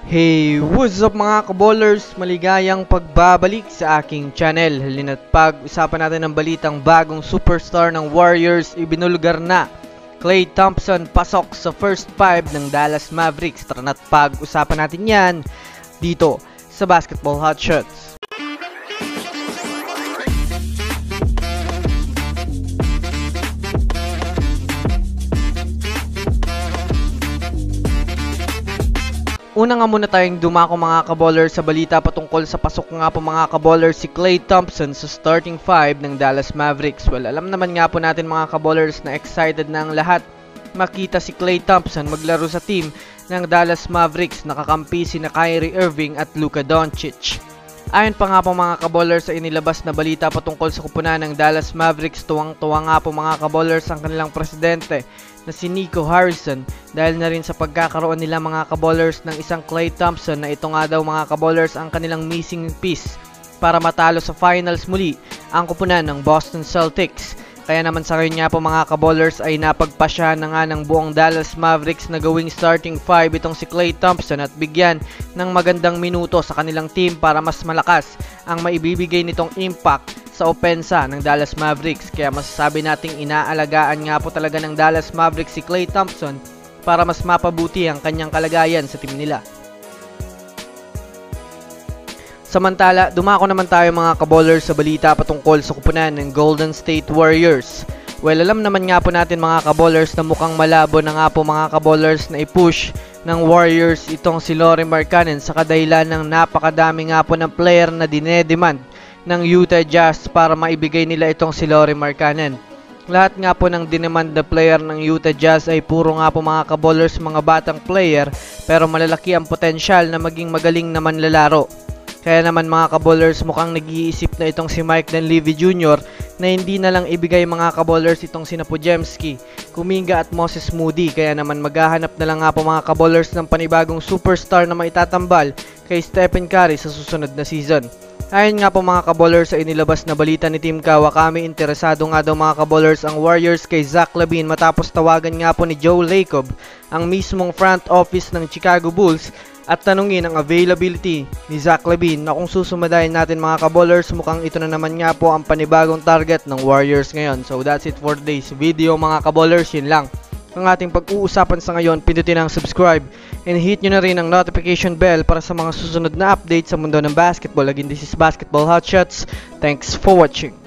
Hey, what's up mga kaballers? Maligayang pagbabalik sa aking channel. Halina't pag-usapan natin ang balitang bagong superstar ng Warriors ibinulgar na. Klay Thompson pasok sa first 5 ng Dallas Mavericks. Tara na't pag-usapan natin yan dito sa Basketball Hotshots. Una nga muna tayong dumako mga kaballers sa balita patungkol sa pasok nga po mga kaballers si Klay Thompson sa starting 5 ng Dallas Mavericks. Well, alam naman nga po natin mga kaballers na excited na ang lahat makita si Klay Thompson maglaro sa team ng Dallas Mavericks, nakakampi sina Kyrie Irving at Luka Doncic. Ayon pa nga po mga kaballers sa inilabas na balita patungkol sa kupunan ng Dallas Mavericks, tuwang-tuwa nga po mga kaballers ang kanilang presidente na si Nico Harrison dahil na rin sa pagkakaroon nila mga kaballers ng isang Klay Thompson na ito nga daw mga kaballers ang kanilang missing piece para matalo sa finals muli ang kupunan ng Boston Celtics. Kaya naman sa kanya po mga kaballers ay napagpasya na nga ng buong Dallas Mavericks na gawing starting 5 itong si Klay Thompson at bigyan ng magandang minuto sa kanilang team para mas malakas ang maibibigay nitong impact sa opensa ng Dallas Mavericks. Kaya masasabi nating inaalagaan nga po talaga ng Dallas Mavericks si Klay Thompson para mas mapabuti ang kanyang kalagayan sa team nila. Samantala, dumako naman tayo mga kaballers sa balita patungkol sa kupunan ng Golden State Warriors. Well, alam naman nga po natin mga kaballers na mukhang malabo na nga po mga kaballers na i-push ng Warriors itong si Lauri Markkanen sa kadahilan ng napakadami nga po ng player na dinedemand ng Utah Jazz para maibigay nila itong si Lauri Markkanen. Lahat nga po ng dinemand na player ng Utah Jazz ay puro nga po mga kaballers mga batang player pero malalaki ang potensyal na maging magaling naman lalaro. Kaya naman mga kaballers mukhang nag-iisip na itong si Mike Dunleavy Jr. na hindi na lang ibigay mga kaballers itong si Podziemski, Kuminga at Moses Moody. Kaya naman maghahanap na lang nga po mga kaballers ng panibagong superstar na maitatambal kay Stephen Curry sa susunod na season. Ayon nga po mga kaballers sa inilabas na balita ni Team Kawakami, interesado nga daw mga kaballers ang Warriors kay Zach LaVine matapos tawagan nga po ni Joe Lacob ang mismong front office ng Chicago Bulls at tanungin ang availability ni Zach LaVine na kung susumadayin natin mga kaballers, mukhang ito na naman nga po ang panibagong target ng Warriors ngayon. So that's it for today's video mga kaballers, yun lang ang ating pag-uusapan sa ngayon. Pindutin ang subscribe and hit nyo na rin ang notification bell para sa mga susunod na updates sa mundo ng basketball. Again, this is Basketball Hotshots. Thanks for watching.